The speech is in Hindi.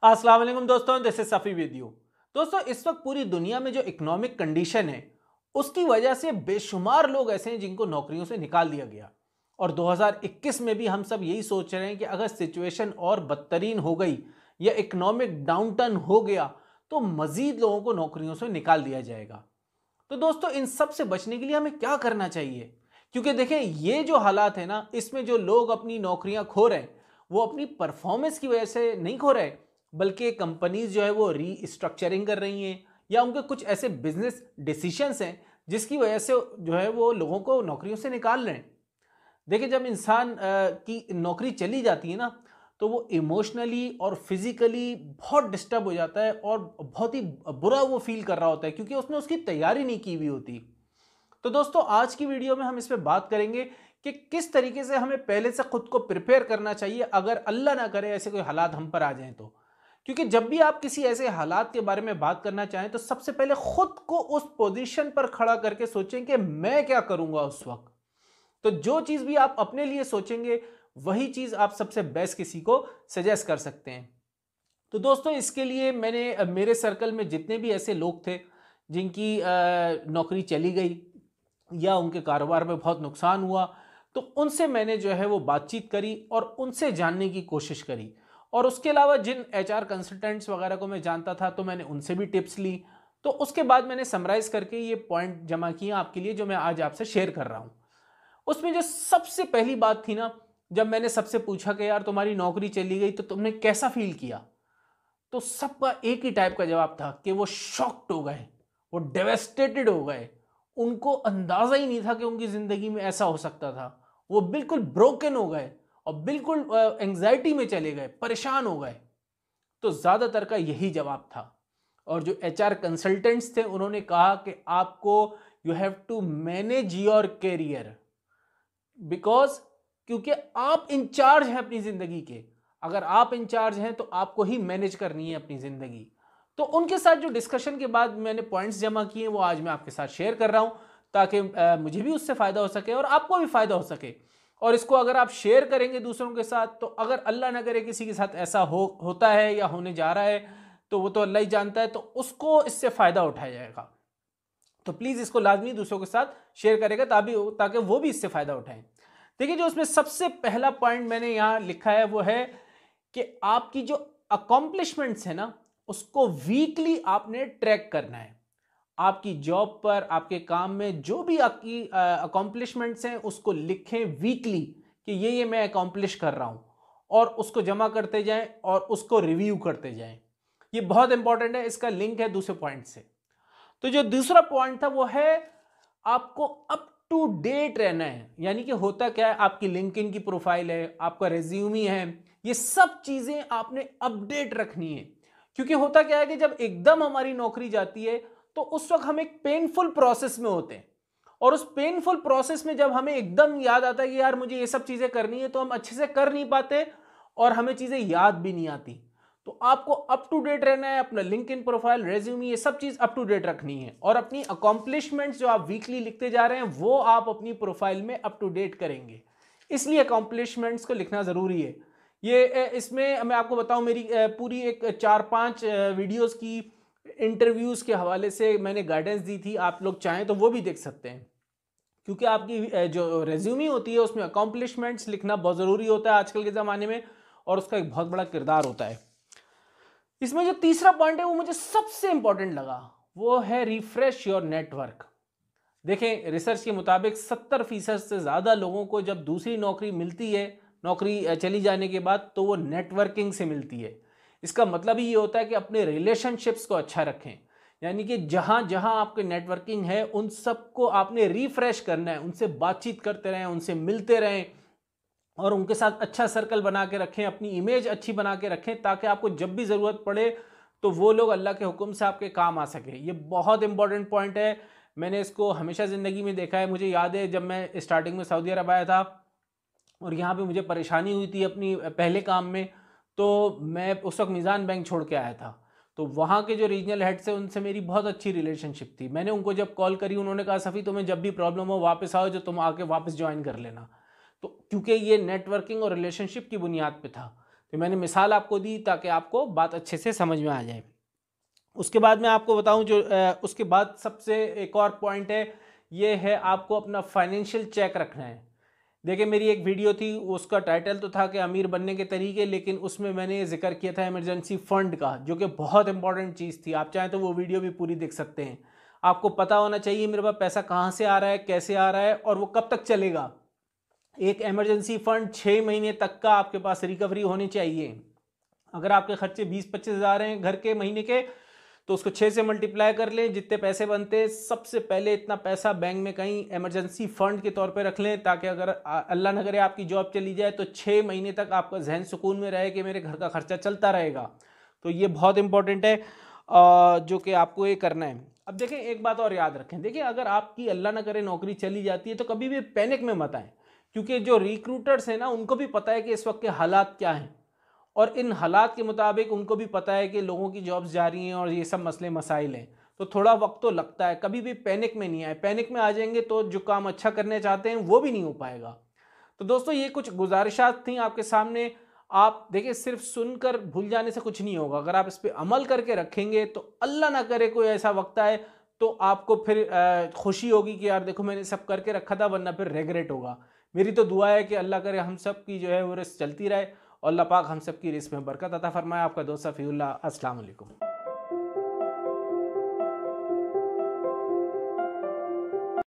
अस्सलाम वालेकुम दोस्तों, this is Safi with you. दोस्तों, इस वक्त पूरी दुनिया में जो इकोनॉमिक कंडीशन है उसकी वजह से बेशुमार लोग ऐसे हैं जिनको नौकरियों से निकाल दिया गया। और 2021 में भी हम सब यही सोच रहे हैं कि अगर सिचुएशन और बदतरीन हो गई या इकोनॉमिक डाउनटर्न हो गया तो मजीद लोगों को नौकरियों से निकाल दिया जाएगा। तो दोस्तों, इन सब से बचने के लिए हमें क्या करना चाहिए? क्योंकि देखें, ये जो हालात है ना, इसमें जो लोग अपनी नौकरियां खो रहे हैं वो अपनी परफॉर्मेंस की वजह से नहीं खो रहे, बल्कि कंपनीज जो है वो रीस्ट्रक्चरिंग कर रही हैं या उनके कुछ ऐसे बिजनेस डिसीजंस हैं जिसकी वजह से जो है वो लोगों को नौकरियों से निकाल रहे हैं। देखिए, जब इंसान की नौकरी चली जाती है ना, तो वो इमोशनली और फिजिकली बहुत डिस्टर्ब हो जाता है और बहुत ही बुरा वो फील कर रहा होता है क्योंकि उसने उसकी तैयारी नहीं की हुई होती। तो दोस्तों, आज की वीडियो में हम इस पे बात करेंगे कि किस तरीके से हमें पहले से खुद को प्रिपेयर करना चाहिए अगर अल्लाह ना करे ऐसे कोई हालात हम पर आ जाएं तो। क्योंकि जब भी आप किसी ऐसे हालात के बारे में बात करना चाहें तो सबसे पहले खुद को उस पोजीशन पर खड़ा करके सोचें कि मैं क्या करूंगा उस वक्त। तो जो चीज भी आप अपने लिए सोचेंगे वही चीज आप सबसे बेस्ट किसी को सजेस्ट कर सकते हैं। तो दोस्तों, इसके लिए मैंने मेरे सर्कल में जितने भी ऐसे लोग थे जिनकी नौकरी चली गई या उनके कारोबार में बहुत नुकसान हुआ, तो उनसे मैंने जो है वो बातचीत करी और उनसे जानने की कोशिश करी। और उसके अलावा जिन एचआर कंसल्टेंट्स वगैरह को मैं जानता था तो मैंने उनसे भी टिप्स ली। तो उसके बाद मैंने समराइज करके ये पॉइंट जमा किए आपके लिए जो मैं आज आपसे शेयर कर रहा हूँ। उसमें जो सबसे पहली बात थी ना, जब मैंने सबसे पूछा कि यार तुम्हारी नौकरी चली गई तो तुमने कैसा फील किया, तो सबका एक ही टाइप का जवाब था कि वो शॉक्ड हो गए, वो डेवेस्टेटेड हो गए। उनको अंदाजा ही नहीं था कि उनकी जिंदगी में ऐसा हो सकता था। वो बिल्कुल ब्रोकन हो गए और बिल्कुल एंजाइटी में चले गए, परेशान हो गए। तो ज्यादातर का यही जवाब था। और जो एचआर कंसल्टेंट्स थे उन्होंने कहा कि आपको you have to manage your career, because क्योंकि आप इंचार्ज हैं अपनी जिंदगी के। अगर आप इंचार्ज हैं तो आपको ही मैनेज करनी है अपनी जिंदगी। तो उनके साथ जो डिस्कशन के बाद मैंने पॉइंट्स जमा किए वो आज मैं आपके साथ शेयर कर रहा हूं ताकि मुझे भी उससे फायदा हो सके और आपको भी फायदा हो सके। और इसको अगर आप शेयर करेंगे दूसरों के साथ तो अगर अल्लाह ना करे किसी के साथ ऐसा होता है या होने जा रहा है तो वो तो अल्लाह ही जानता है, तो उसको इससे फायदा उठाया जाएगा। तो प्लीज इसको लाजमी दूसरों के साथ शेयर करेगा ताकि वो भी इससे फायदा उठाएं। देखिए, जो उसमें सबसे पहला पॉइंट मैंने यहां लिखा है वो है कि आपकी जो अकॉम्प्लिशमेंट्स है ना उसको वीकली आपने ट्रैक करना है। आपकी जॉब पर, आपके काम में जो भी आपकी अकॉम्प्लिशमेंट्स हैं उसको लिखें वीकली कि ये मैं अकॉम्प्लिश कर रहा हूं, और उसको जमा करते जाएं और उसको रिव्यू करते जाएं। ये बहुत इंपॉर्टेंट है, इसका लिंक है दूसरे पॉइंट से। तो जो दूसरा पॉइंट था वो है आपको अप टू डेट रहना है। यानी कि होता क्या है, आपकी लिंक्डइन की प्रोफाइल है, आपका रेज्यूमी है, ये सब चीजें आपने अपडेट रखनी है। क्योंकि होता क्या है कि जब एकदम हमारी नौकरी जाती है तो उस वक्त हम एक पेनफुल प्रोसेस में होते हैं, और उस पेनफुल प्रोसेस में जब हमें एकदम याद आता है कि यार मुझे ये सब चीजें करनी है तो हम अच्छे से कर नहीं पाते और हमें चीजें याद भी नहीं आती। तो आपको अप टू डेट रहना है, अपना लिंक्डइन प्रोफाइल, रेज्यूमे, ये सब चीज अप टू डेट रखनी है। और अपनी अकॉम्प्लिशमेंट्स जो आप वीकली लिखते जा रहे हैं वो आप अपनी प्रोफाइल में अप टू डेट करेंगे, इसलिए अकॉम्प्लिशमेंट्स को लिखना जरूरी है। ये इसमें मैं आपको बताऊं, मेरी पूरी एक 4-5 वीडियोस की इंटरव्यूज के हवाले से मैंने गाइडेंस दी थी, आप लोग चाहें तो वो भी देख सकते हैं। क्योंकि आपकी जो रेज्यूमे होती है उसमें अकॉम्प्लिशमेंट्स लिखना बहुत ज़रूरी होता है आजकल के ज़माने में, और उसका एक बहुत बड़ा किरदार होता है। इसमें जो तीसरा पॉइंट है वो मुझे सबसे इंपॉर्टेंट लगा, वो है रिफ्रेश योर नेटवर्क। देखें, रिसर्च के मुताबिक 70% से ज़्यादा लोगों को जब दूसरी नौकरी मिलती है, नौकरी चली जाने के बाद, तो वो नेटवर्किंग से मिलती है। इसका मतलब ही ये होता है कि अपने रिलेशनशिप्स को अच्छा रखें। यानी कि जहाँ जहाँ आपके नेटवर्किंग है उन सबको आपने रिफ्रेश करना है, उनसे बातचीत करते रहें, उनसे मिलते रहें और उनके साथ अच्छा सर्कल बना के रखें, अपनी इमेज अच्छी बना के रखें ताकि आपको जब भी ज़रूरत पड़े तो वो लोग अल्लाह के हुक्म से आपके काम आ सके। ये बहुत इंपॉर्टेंट पॉइंट है, मैंने इसको हमेशा ज़िंदगी में देखा है। मुझे याद है जब मैं स्टार्टिंग में सऊदी अरब आया था और यहाँ पे मुझे परेशानी हुई थी अपनी पहले काम में, तो मैं उस वक्त मीज़ान बैंक छोड़ के आया था। तो वहाँ के जो रीजनल हेड से उनसे मेरी बहुत अच्छी रिलेशनशिप थी। मैंने उनको जब कॉल करी उन्होंने कहा सफ़ी तुम्हें जब भी प्रॉब्लम हो वापस आओ, जो तुम आके वापस ज्वाइन कर लेना। तो क्योंकि ये नेटवर्किंग और रिलेशनशिप की बुनियाद पे था। तो मैंने मिसाल आपको दी ताकि आपको बात अच्छे से समझ में आ जाए। उसके बाद मैं आपको बताऊं जो उसके बाद सबसे एक और पॉइंट है, ये है आपको अपना फाइनेंशियल चेक रखना है। देखिए मेरी एक वीडियो थी, उसका टाइटल तो था कि अमीर बनने के तरीके, लेकिन उसमें मैंने जिक्र किया था इमरजेंसी फंड का, जो कि बहुत इंपॉर्टेंट चीज़ थी। आप चाहें तो वो वीडियो भी पूरी देख सकते हैं। आपको पता होना चाहिए मेरे पास पैसा कहाँ से आ रहा है, कैसे आ रहा है और वो कब तक चलेगा। एक इमरजेंसी फंड 6 महीने तक का आपके पास रिकवरी होनी चाहिए। अगर आपके खर्चे 20-25 हज़ार हैं घर के महीने के, तो उसको 6 से मल्टीप्लाई कर लें, जितने पैसे बनते हैं सबसे पहले इतना पैसा बैंक में कहीं इमरजेंसी फंड के तौर पे रख लें, ताकि अगर अल्लाह न करे आपकी जॉब चली जाए तो 6 महीने तक आपका जहन सुकून में रहे कि मेरे घर का खर्चा चलता रहेगा। तो ये बहुत इंपॉर्टेंट है जो कि आपको ये करना है। अब देखें एक बात और याद रखें, देखिए अगर आपकी अल्लाह न करे नौकरी चली जाती है तो कभी भी पैनिक में मत आए, क्योंकि जो रिक्रूटर्स हैं ना उनको भी पता है कि इस वक्त के हालात क्या हैं, और इन हालात के मुताबिक उनको भी पता है कि लोगों की जॉब्स जा रही हैं और ये सब मसले मसाइल हैं। तो थोड़ा वक्त तो लगता है, कभी भी पैनिक में नहीं आए। पैनिक में आ जाएंगे तो जो काम अच्छा करने चाहते हैं वो भी नहीं हो पाएगा। तो दोस्तों ये कुछ गुजारिशात थी आपके सामने। आप देखिए सिर्फ सुनकर भूल जाने से कुछ नहीं होगा, अगर आप इस पर अमल करके रखेंगे तो अल्लाह ना करे कोई ऐसा वक्त आए तो आपको फिर खुशी होगी कि यार देखो मैंने सब करके रखा था, वरना फिर रेगरेट होगा। मेरी तो दुआ है कि अल्लाह करे हम सब की जो है वो रिस्क चलती रहे और अल्लाह पाक हम सब की रिस्क में बरकत अता फरमाए। आपका दोस्त सफ़ीउल्लाह, अस्सलाम वालेकुम।